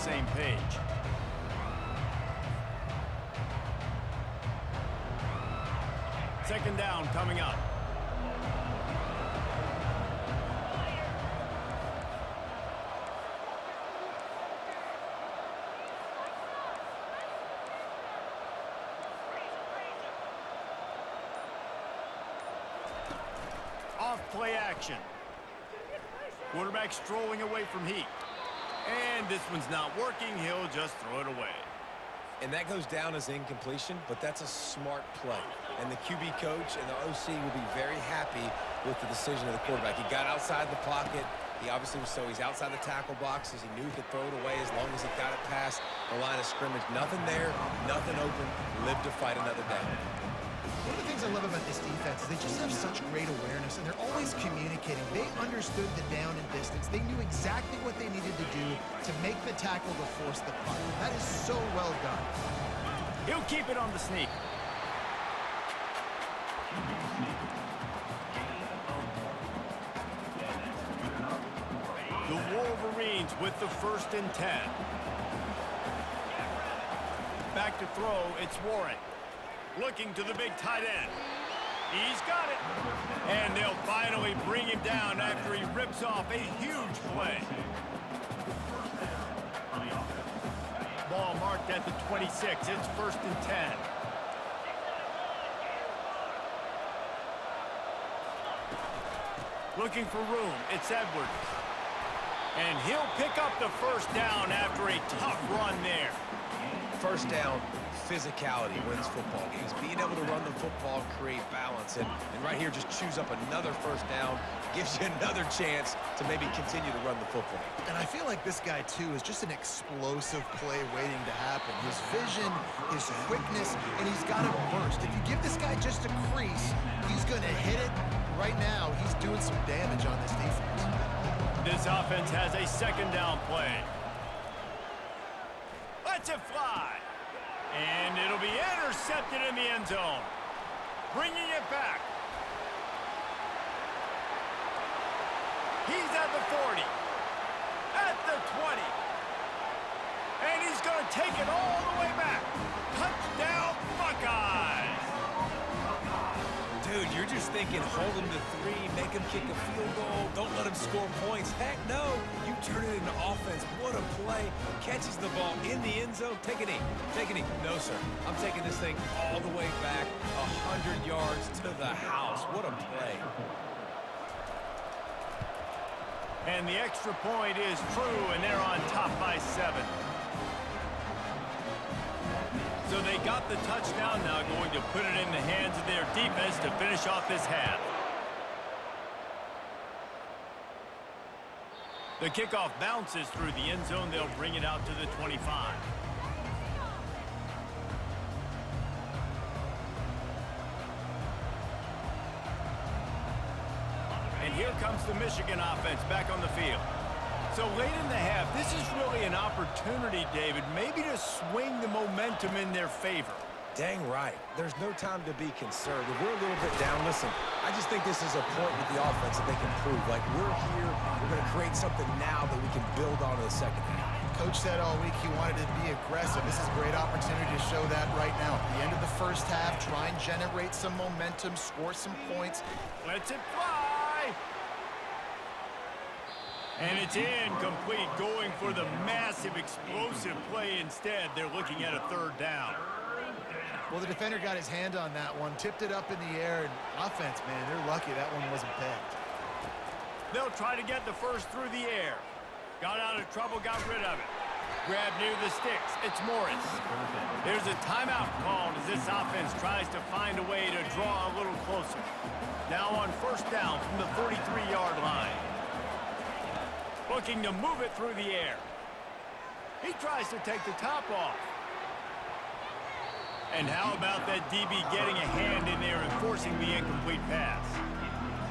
same page. Second down coming up. Off play action. Quarterback strolling away from heat. And this one's not working. He'll just throw it away. And that goes down as incompletion, but that's a smart play. And the QB coach and the OC will be very happy with the decision of the quarterback. He got outside the pocket. He obviously he's outside the tackle boxes. He knew he could throw it away as long as he got it past the line of scrimmage. Nothing there, nothing open. Live to fight another down. One of the things I love about this defense is they just have such great awareness, and they're always communicating. They understood the down and distance. They knew exactly what they needed to do to make the tackle to force the punt. That is so well done. He'll keep it on the sneak. The Wolverines with the 1st and 10. Back to throw, it's Warren. Looking to the big tight end. He's got it. And they'll finally bring him down after he rips off a huge play. Ball marked at the 26. It's 1st and 10. Looking for room. It's Edwards. And he'll pick up the 1st down after a tough run there. First down, physicality wins football games. Being able to run the football, create balance. And right here, just choose up another 1st down. Gives you another chance to maybe continue to run the football. And I feel like this guy, too, is just an explosive play waiting to happen. His vision, his quickness, and he's got a burst. If you give this guy just a crease, he's going to hit it. Right now, he's doing some damage on this defense. This offense has a 2nd down play. Let's it fly. And it'll be intercepted in the end zone. Bringing it back. He's at the 40. At the 20. And he's going to take it all the way back. Touchdown, Buckeyes. Dude, you're just thinking hold him to 3, make him kick a field goal, don't let him score points. Heck no, you turn it into offense. What a play. Catches the ball in the end zone. Take a knee. Take a knee. No, sir. I'm taking this thing all the way back 100 yards to the house. What a play. And the extra point is true, and they're on top by 7. So they got the touchdown, now going to put it in the hands of their defense to finish off this half. The kickoff bounces through the end zone. They'll bring it out to the 25. And here comes the Michigan offense back on the field. So late in the half, this is really an opportunity, David, maybe to swing the momentum in their favor. Dang right. There's no time to be concerned. If we're a little bit down, listen, I just think this is a point with the offense that they can prove. Like, we're here, we're going to create something now that we can build on in the second half. Coach said all week he wanted to be aggressive. This is a great opportunity to show that right now. At the end of the first half, try and generate some momentum, score some points. Let's it fly! And it's incomplete, going for the massive explosive play instead. They're looking at a 3rd down. Well, the defender got his hand on that one, tipped it up in the air, and offense, man, they're lucky that one wasn't pegged. They'll try to get the 1st through the air. Got out of trouble, got rid of it. Grab near the sticks. It's Morris. There's a timeout called as this offense tries to find a way to draw a little closer. Now on 1st down from the 43-yard line. Looking to move it through the air. He tries to take the top off. And how about that DB getting a hand in there and forcing the incomplete pass?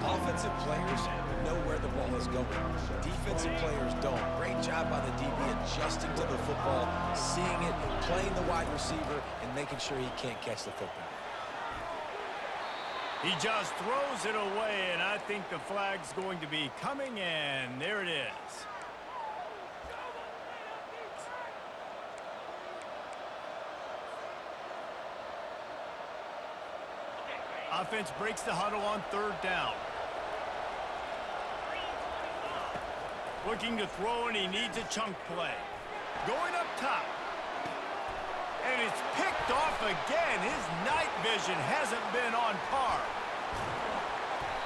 Offensive players know where the ball is going. Defensive players don't. Great job by the DB adjusting to the football, seeing it, playing the wide receiver, and making sure he can't catch the football. He just throws it away, and I think the flag's going to be coming, and there it is. Offense breaks the huddle on third down. Looking to throw, and he needs a chunk play. Going up top. And it's picked off again. His night vision hasn't been on par.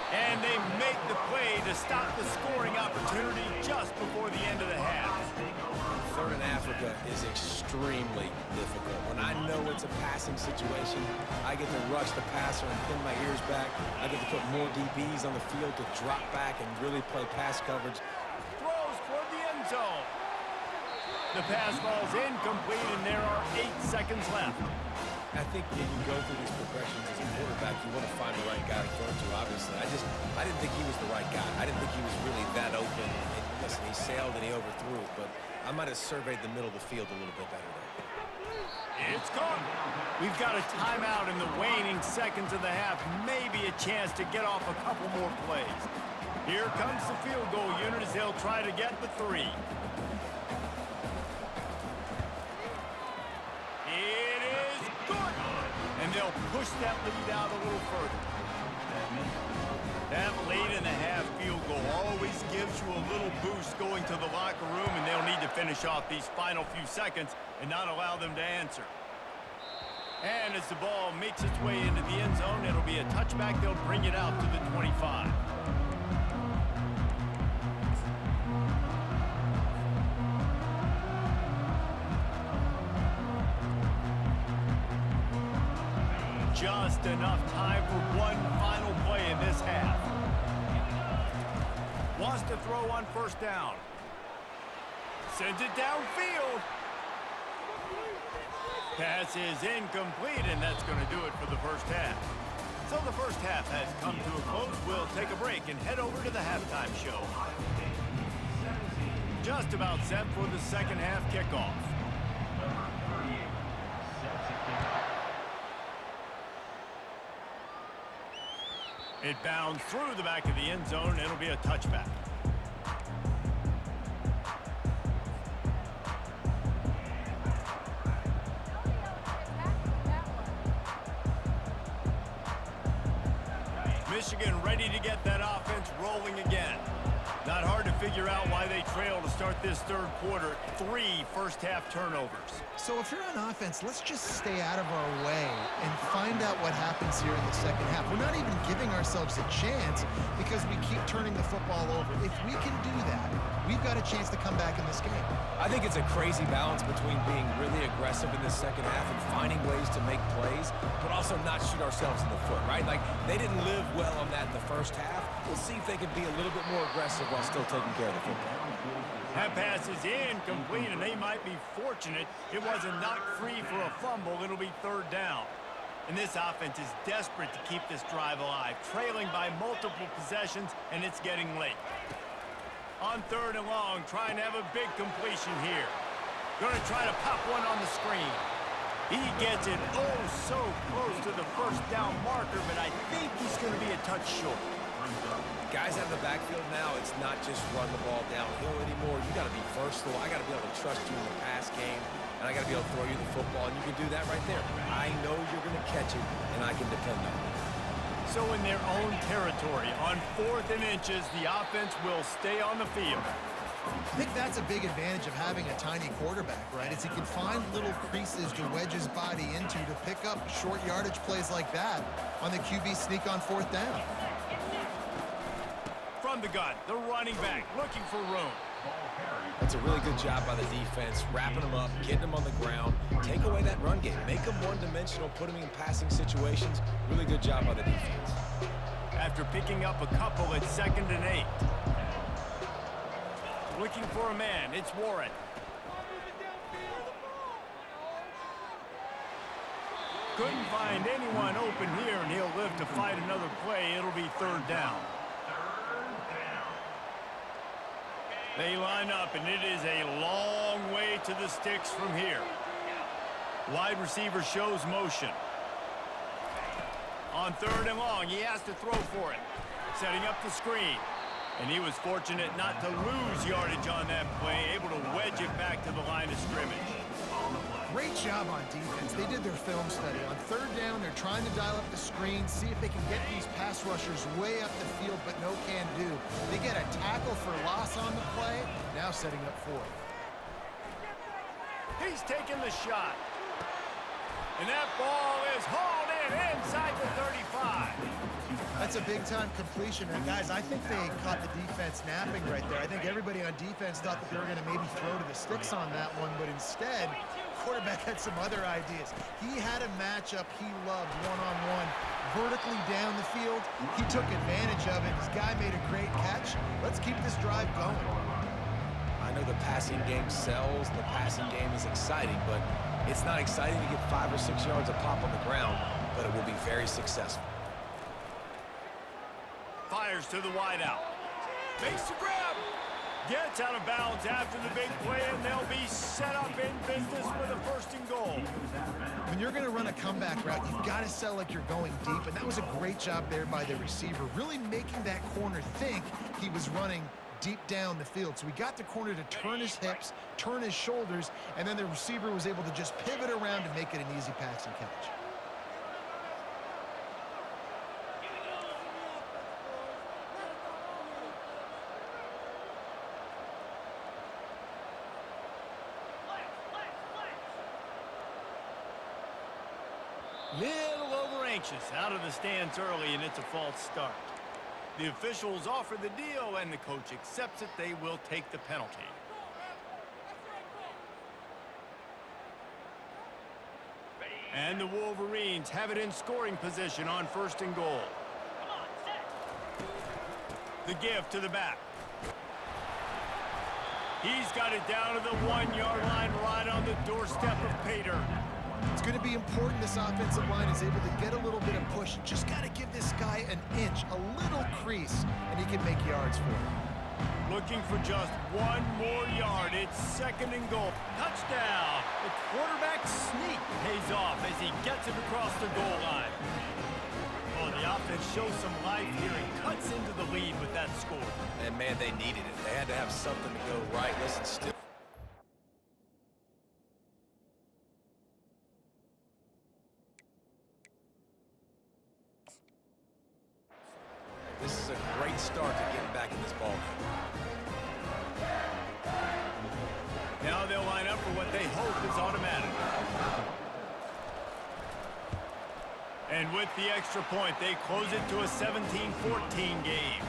And they make the play to stop the scoring opportunity just before the end of the half. Third in Africa is extremely difficult. When I know it's a passing situation, I get to rush the passer and pin my ears back. I get to put more DBs on the field to drop back and really play pass coverage. Throws toward the end zone. The pass falls incomplete, and there are 8 seconds left. I think when you go through these progressions as a quarterback, you want to find the right guy to throw to, obviously. I didn't think he was the right guy. I didn't think he was really that open. And listen, he sailed and he overthrew it, but I might have surveyed the middle of the field a little bit better there. It's gone. We've got a timeout in the waning seconds of the half. Maybe a chance to get off a couple more plays. Here comes the field goal unit as they'll try to get the 3. It is good. And they'll push that lead out a little further. That late in the half field goal always gives you a little boost going to the locker room, and they'll need to finish off these final few seconds and not allow them to answer. And as the ball makes its way into the end zone, it'll be a touchback. They'll bring it out to the 25. Just enough time for one final play in this half. Wants to throw on first down. Sends it downfield. Pass is incomplete, and that's going to do it for the first half. So the first half has come to a close. We'll take a break and head over to the halftime show. Just about set for the second half kickoff. It bounds through the back of the end zone. It'll be a touchback. Michigan ready to get that offense rolling again. Not hard to figure out why they trail to start this third quarter. 3 first-half turnovers. So if you're on offense, let's just stay out of our way and find out what happens here in the second half. We're not even giving ourselves a chance because we keep turning the football over. If we can do that, we've got a chance to come back in this game. I think it's a crazy balance between being really aggressive in this second half and finding ways to make plays, but also not shoot ourselves in the foot, right? Like, they didn't live well on that in the first half. We'll see if they can be a little bit more aggressive while still taking care of the football. That pass is incomplete, and they might be fortunate it wasn't knocked free for a fumble. It'll be third down. And this offense is desperate to keep this drive alive, trailing by multiple possessions, and it's getting late. On third and long, trying to have a big completion here. Going to try to pop one on the screen. He gets it oh so close to the first down marker, but I think he's going to be a touch short. Guys out of the backfield now, it's not just run the ball downhill anymore. You got to be versatile. I got to be able to trust you in the pass game, and I got to be able to throw you the football, and you can do that right there. I know you're going to catch it, and I can depend on it. So in their own territory, on 4th and inches, the offense will stay on the field. I think that's a big advantage of having a tiny quarterback, right? Is he can find little creases to wedge his body into to pick up short yardage plays like that on the QB sneak on 4th down. From the gun, the running back looking for room. That's a really good job by the defense, wrapping them up, getting them on the ground, take away that run game, make them one-dimensional, put them in passing situations. Really good job by the defense. After picking up a couple at 2nd and 8. Looking for a man, it's Warren. Couldn't find anyone open here, and he'll live to fight another play. It'll be third down. They line up, and it is a long way to the sticks from here. Wide receiver shows motion. On third and long, he has to throw for it. Setting up the screen. And he was fortunate not to lose yardage on that play, able to wedge it back to the line of scrimmage. Great job on defense. They did their film study. On third down, they're trying to dial up the screen, see if they can get these pass rushers way up the field, but no can do. They get a tackle for loss on the play, now setting up fourth. He's taking the shot. And that ball is hauled in inside the 35. That's a big-time completion. And, guys, I think they caught the defense napping right there. I think everybody on defense thought that they were going to maybe throw to the sticks on that one, but instead, quarterback had some other ideas. He had a matchup he loved one-on-one, vertically down the field. He took advantage of it. His guy made a great catch. Let's keep this drive going. I know the passing game sells, the passing game is exciting, but it's not exciting to get 5 or 6 yards of pop on the ground, but it will be very successful. Fires to the wideout. Makes the grab. Gets out of bounds after the big play, and they'll be set up in business with a 1st and goal. When you're going to run a comeback route, you've got to sell like you're going deep, and that was a great job there by the receiver, really making that corner think he was running deep down the field. So we got the corner to turn his hips, turn his shoulders, and then the receiver was able to just pivot around and make it an easy pass and catch. Little over anxious out of the stands early, and it's a false start. The officials offer the deal, and the coach accepts it. They will take the penalty. And the Wolverines have it in scoring position on 1st and goal. The give to the back. He's got it down to the 1-yard line, right on the doorstep of Pater. It's going to be important this offensive line is able to get a little bit of push. Just got to give this guy an inch, a little crease, and he can make yards for it. Looking for just 1 more yard. It's 2nd and goal. Touchdown! The quarterback sneak pays off as he gets it across the goal line. Oh, the offense shows some life here and cuts into the lead with that score. And, man, they needed it. They had to have something to go right. Listen, still. This is a great start to getting back in this ball game. Now they'll line up for what they hope is automatic. And with the extra point, they close it to a 17-14 game.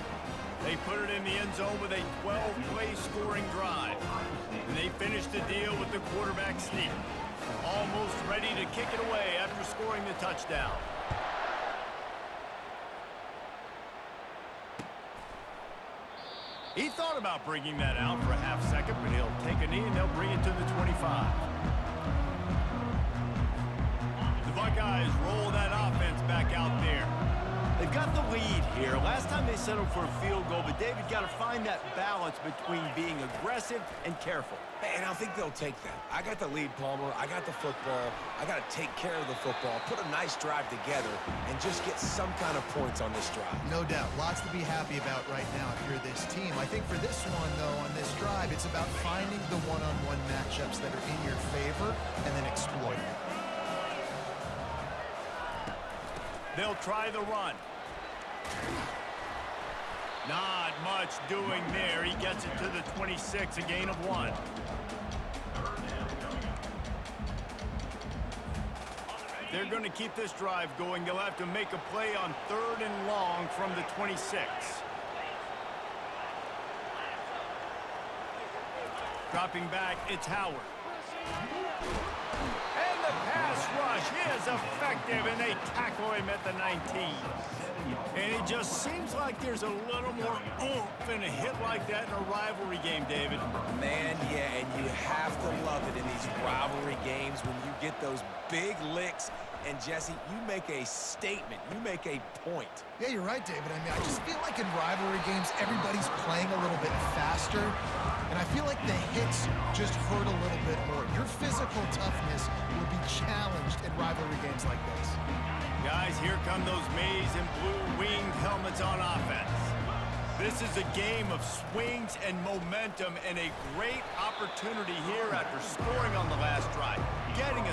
They put it in the end zone with a 12-play scoring drive. And they finish the deal with the quarterback sneak. Almost ready to kick it away after scoring the touchdown. He thought about bringing that out for a half second, but he'll take a knee and they'll bring it to the 25. The Buckeyes roll that offense back out there. They've got the lead here. Last time they settled for a field goal, but David got to find that balance between being aggressive and careful. And I think they'll take that. I got the lead, Palmer. I got the football. I got to take care of the football, put a nice drive together, and just get some kind of points on this drive. No doubt. Lots to be happy about right now if you're this team. I think for this one, though, on this drive, it's about finding the one-on-one matchups that are in your favor and then exploiting it. They'll try the run. Not much doing there. He gets it to the 26, a gain of 1. They're going to keep this drive going. They'll have to make a play on 3rd and long from the 26. Dropping back, it's Howard. And the pass rush is effective, and they tackle him at the 19. And it just seems like there's a little more oomph in a hit like that in a rivalry game, David. Man, yeah, and you have to love it in these rivalry games when you get those big licks. And, Jesse, you make a statement. You make a point. Yeah, you're right, David. I mean, I just feel like in rivalry games, everybody's playing a little bit faster. And I feel like the hits just hurt a little bit more. Your physical toughness will be challenged in rivalry games like this. Guys, here come those maize and blue winged helmets on offense. This is a game of swings and momentum and a great opportunity here after scoring on the last drive. Getting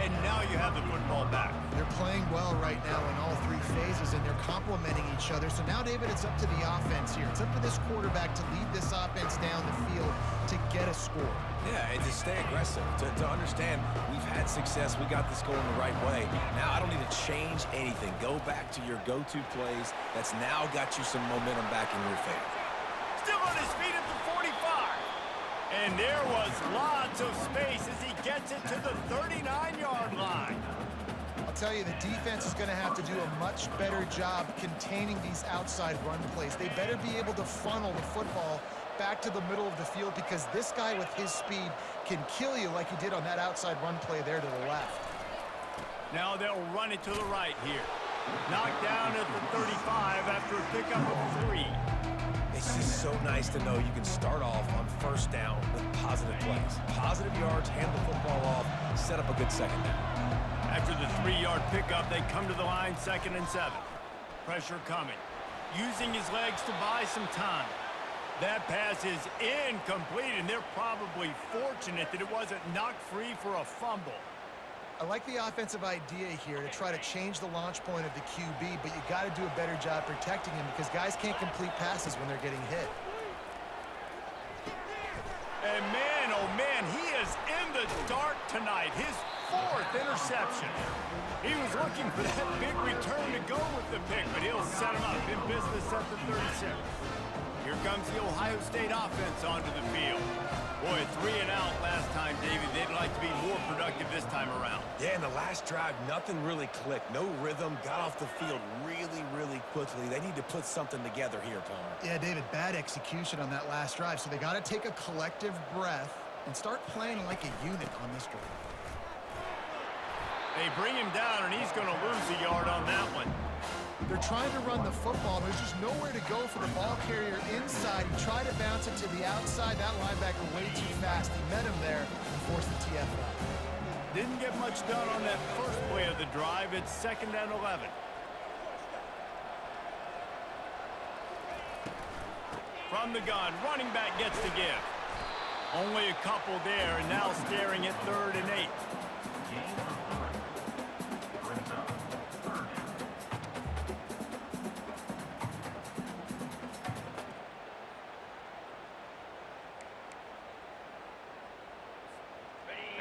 And now you have the football back. They're playing well right now in all three phases, and they're complementing each other. So now, David, it's up to the offense here. It's up to this quarterback to lead this offense down the field to get a score. Yeah, and to stay aggressive, to understand we've had success, we got this going the right way. Now I don't need to change anything. Go back to your go-to plays. That's now got you some momentum back in your favor. Still on his feet at the 45. And there was lots of space as he gets it to the 39-yard line. I'll tell you, the defense is going to have to do a much better job containing these outside run plays. They better be able to funnel the football back to the middle of the field, because this guy with his speed can kill you like he did on that outside run play there to the left. Now they'll run it to the right here. Knocked down at the 35 after a pickup of 3. It's just so nice to know you can start off on first down with positive plays. Positive yards, hand the football off, set up a good second down. After the 3-yard pickup, they come to the line 2nd and 7. Pressure coming. Using his legs to buy some time. That pass is incomplete, and they're probably fortunate that it wasn't knocked free for a fumble. I like the offensive idea here to try to change the launch point of the QB, but you got to do a better job protecting him, because guys can't complete passes when they're getting hit. And man, oh man, he is in the dark tonight. His 4th interception. He was looking for that big return to go with the pick, but he'll set him up in business at the 36. Here comes the Ohio State offense onto the field. Boy, 3 and out last time, David. They'd like to be more productive this time around. Yeah, in the last drive, nothing really clicked. No rhythm, got off the field really quickly. They need to put something together here, Palmer. Yeah, David, bad execution on that last drive, so they got to take a collective breath and start playing like a unit on this drive. They bring him down, and he's going to lose a yard on that one. They're trying to run the football. There's just nowhere to go for the ball carrier inside. He tried to bounce it to the outside. That linebacker way too fast. He met him there and forced the TFL. Didn't get much done on that first play of the drive. It's 2nd and 11. From the gun, running back gets to give. Only a couple there, and now staring at 3rd and 8.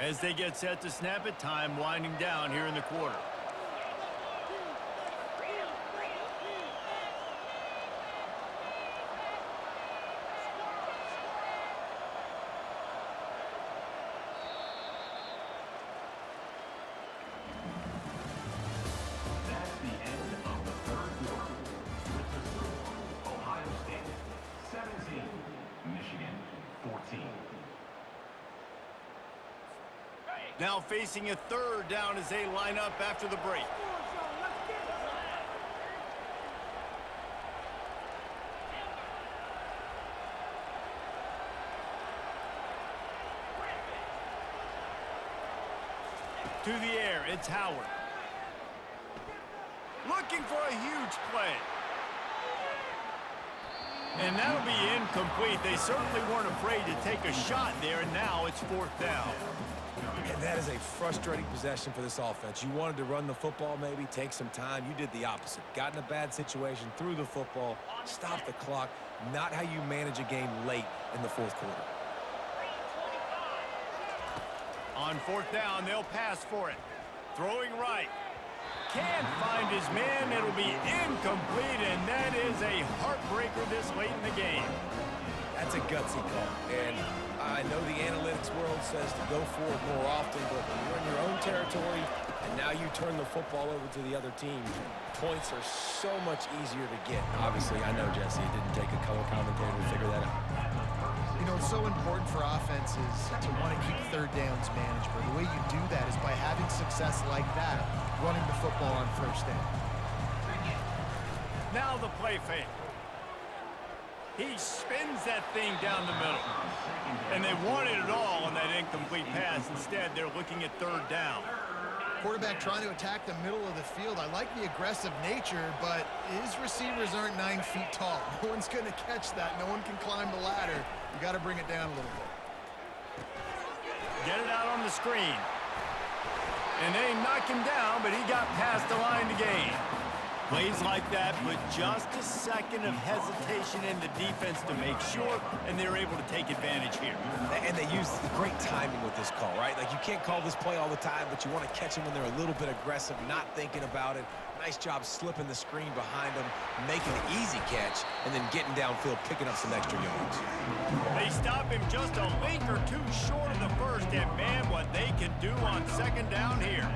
As they get set to snap it, time winding down here in the quarter. That's the end of the 3rd quarter. With the score, Ohio State 17, Michigan 14. Now facing a 3rd down as they line up after the break. To the air, it's Howard. Looking for a huge play. And that'll be incomplete. They certainly weren't afraid to take a shot there, and now it's 4th down. And that is a frustrating possession for this offense. You wanted to run the football, maybe take some time. You did the opposite. Got in a bad situation, threw the football, stopped the clock. Not how you manage a game late in the 4th quarter. On 4th down, they'll pass for it. Throwing right. Can't find his man. It'll be incomplete, and that is a heartbreaker this late in the game. That's a gutsy call. And I know the analytics world says to go for it more often, but when you're in your own territory and now you turn the football over to the other team, points are so much easier to get. Obviously, I know, Jesse, it didn't take a color commentator to figure that out. You know, it's so important for offenses to want to keep 3rd downs manageable. The way you do that is by having success like that, running the football on 1st down. Now the play fake. He spins that thing down the middle. And they wanted it all on that incomplete pass. Instead, they're looking at 3rd down. Quarterback trying to attack the middle of the field. I like the aggressive nature, but his receivers aren't 9 feet tall. No one's going to catch that. No one can climb the ladder. You got to bring it down a little bit. Get it out on the screen. And they knocked him down, but he got past the line to gain. Plays like that, but just a second of hesitation in the defense to make sure, and they're able to take advantage here. And they use great timing with this call, right? Like, you can't call this play all the time, but you want to catch them when they're a little bit aggressive, not thinking about it. Nice job slipping the screen behind them, making the easy catch, and then getting downfield, picking up some extra yards. They stop him just a link or two short of the first, and man, what they can do on second down here.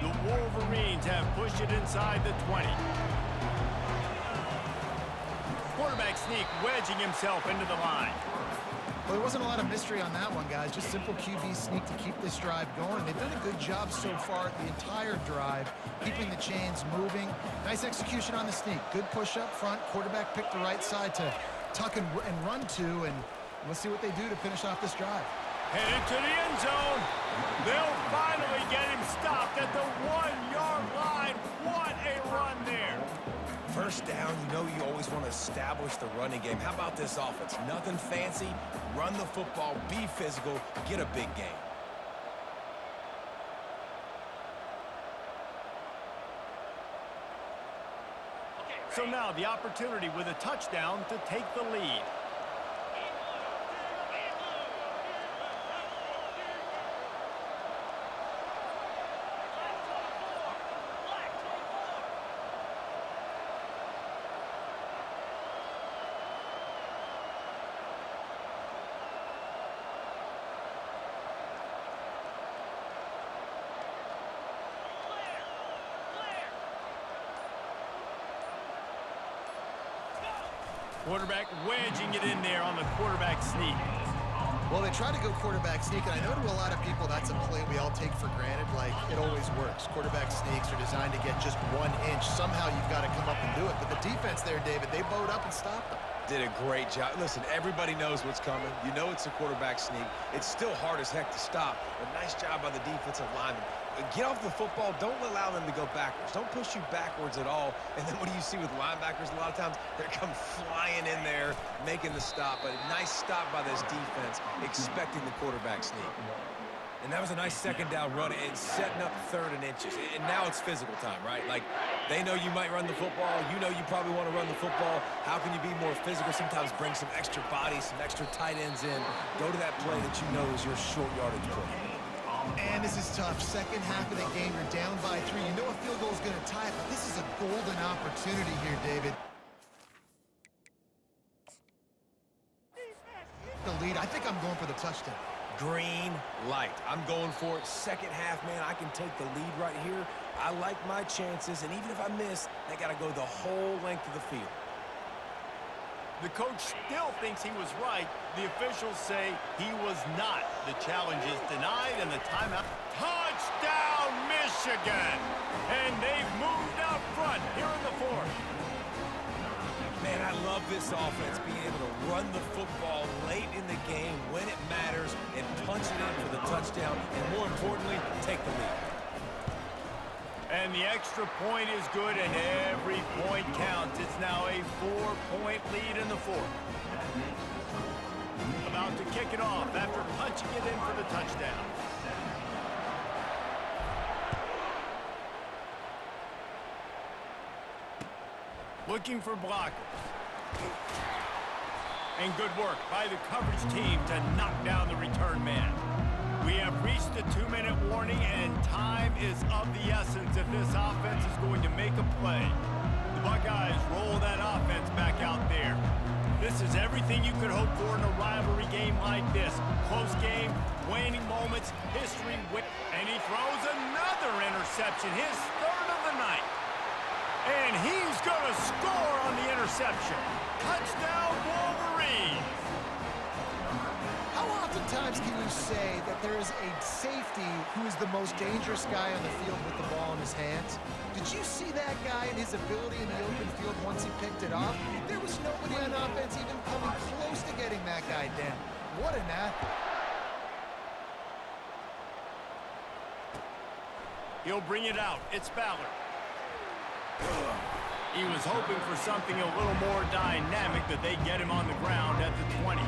The Wolverines have pushed it inside the 20. Quarterback sneak wedging himself into the line. Well, there wasn't a lot of mystery on that one, guys. Just simple QB sneak to keep this drive going. They've done a good job so far the entire drive, keeping the chains moving. Nice execution on the sneak. Good push up front. Quarterback picked the right side to tuck and run to, and let's see what they do to finish off this drive. Headed to the end zone. They'll finally get him stopped at the 1-yard line. What a run there. First down, you know you always want to establish the running game. How about this offense? Nothing fancy. Run the football, be physical, get a big gain. So now the opportunity with a touchdown to take the lead. Quarterback wedging it in there on the quarterback sneak. Well, they try to go quarterback sneak, and I know to a lot of people that's a play we all take for granted. Like, it always works. Quarterback sneaks are designed to get just 1 inch. Somehow you've got to come up and do it. But the defense there, David, they bowed up and stopped them. Did a great job. Listen, everybody knows what's coming. You know it's a quarterback sneak. It's still hard as heck to stop, but nice job by the defensive lineman. Get off the football. Don't allow them to go backwards. Don't push you backwards at all. And then what do you see with linebackers? A lot of times they come flying in there, making the stop. But a nice stop by this defense, expecting the quarterback sneak. And that was a nice second down run and setting up 3rd and inches. And now it's physical time, right? Like, they know you might run the football. You know you probably want to run the football. How can you be more physical? Sometimes bring some extra bodies, some extra tight ends in. Go to that play that you know is your short yardage play. And this is tough. Second half of the game, you're down by 3. You know a field goal is going to tie it, but this is a golden opportunity here, David. The lead. I think I'm going for the touchdown. Green light. I'm going for it. Second half, man, I can take the lead right here. I like my chances, and even if I miss, they got to go the whole length of the field. The coach still thinks he was right. The officials say he was not. The challenge is denied, and the timeout. Touchdown, Michigan! And they've moved out front here in the 4th. Man, I love this offense, being able to run the football late in the game when it matters and punch it in for the touchdown, and more importantly, take the lead. And the extra point is good, and every point counts. It's now a 4-point lead in the 4th. About to kick it off after punching it in for the touchdown. Looking for blockers. And good work by the coverage team to knock down the return man. We have reached the 2-minute warning, and time is of the essence if this offense is going to make a play. The Buckeyes roll that offense back out there. This is everything you could hope for in a rivalry game like this. Close game, waning moments, history, and he throws another interception, his 3rd of the night. And he's going to score on the interception. Touchdown, Wolverines! How oftentimes can you say that there is a safety who is the most dangerous guy on the field with the ball in his hands? Did you see that guy and his ability in the open field once he picked it off? There was nobody on offense even coming close to getting that guy down. What an athlete. He'll bring it out. It's Ballard. He was hoping for something a little more dynamic, but they get him on the ground at the 20.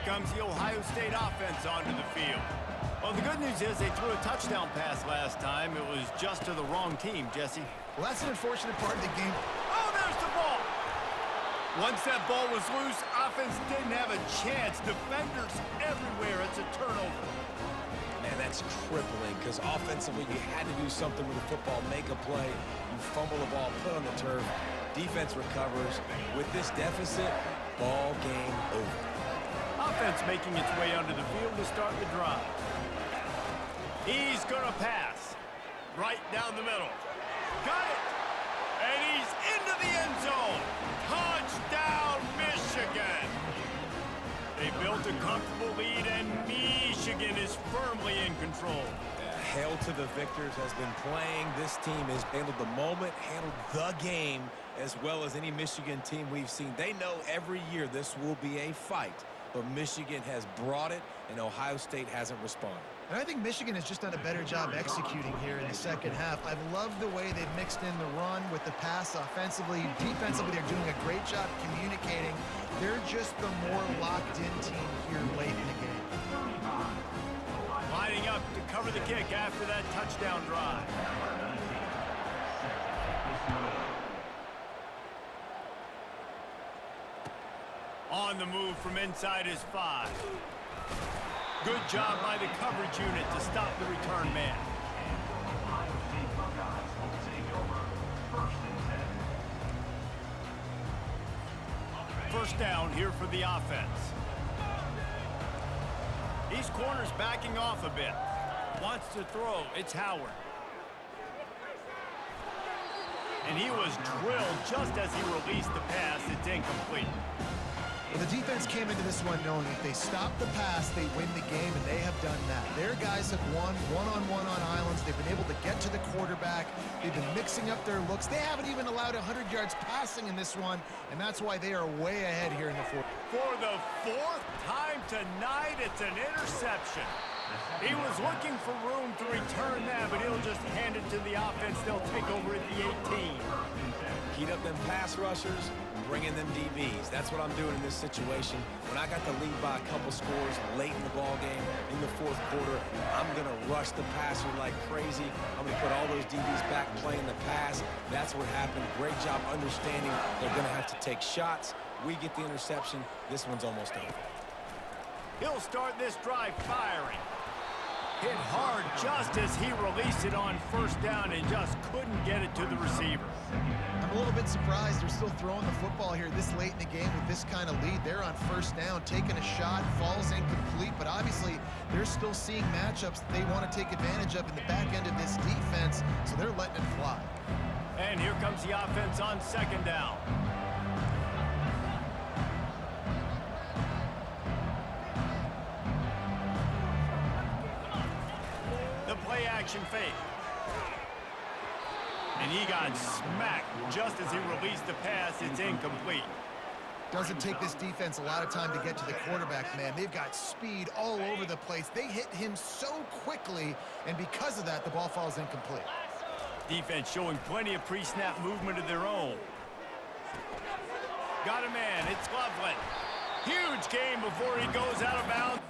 comes the Ohio State offense onto the field. Well, the good news is they threw a touchdown pass last time. It was just to the wrong team, Jesse. Well, that's an unfortunate part of the game. Oh, there's the ball! Once that ball was loose, offense didn't have a chance. Defenders everywhere. It's a turnover. Man, that's crippling because offensively you had to do something with the football, make a play. You fumble the ball, put on the turf. Defense recovers. With this deficit, ball game over. Offense making its way onto the field to start the drive. He's going to pass. Right down the middle. Got it! And he's into the end zone. Touchdown, Michigan! They built a comfortable lead, and Michigan is firmly in control. Hail to the victors has been playing. This team has handled the moment, handled the game as well as any Michigan team we've seen. They know every year this will be a fight, but Michigan has brought it, and Ohio State hasn't responded. And I think Michigan has just done a better job executing here in the second half. I've loved the way they've mixed in the run with the pass offensively. Defensively, they're doing a great job communicating. They're just the more locked-in team here late in the game. Lining up to cover the kick after that touchdown drive. On the move from inside his 5. Good job by the coverage unit to stop the return man. First down here for the offense. These corners backing off a bit. Wants to throw. It's Howard. And he was drilled just as he released the pass. It's incomplete. Well, the defense came into this one knowing if they stop the pass, they win the game, and they have done that. Their guys have won one-on-one on islands. They've been able to get to the quarterback. They've been mixing up their looks. They haven't even allowed 100 yards passing in this one, and that's why they are way ahead here in the fourth. For the 4th time tonight, it's an interception. He was looking for room to return that, but he'll just hand it to the offense. They'll take over at the 18. Heat up them pass rushers, bring in them DBs. That's what I'm doing in this situation. When I got the lead by a couple scores late in the ball game, in the 4th quarter, I'm going to rush the passer like crazy. I'm going to put all those DBs back playing the pass. That's what happened. Great job understanding they're going to have to take shots. We get the interception. This one's almost over. He'll start this drive firing. Hit hard just as he released it on first down and just couldn't get it to the receiver. I'm a little bit surprised they're still throwing the football here this late in the game with this kind of lead. They're on first down, taking a shot, falls incomplete, but obviously they're still seeing matchups that they want to take advantage of in the back end of this defense, so they're letting it fly. And here comes the offense on second down. The play action fake. And he got smacked just as he released the pass. It's incomplete. Doesn't take this defense a lot of time to get to the quarterback, man. They've got speed all over the place. They hit him so quickly, and because of that, the ball falls incomplete. Defense showing plenty of pre-snap movement of their own. Got a man. It's Loveland. Huge game before he goes out of bounds.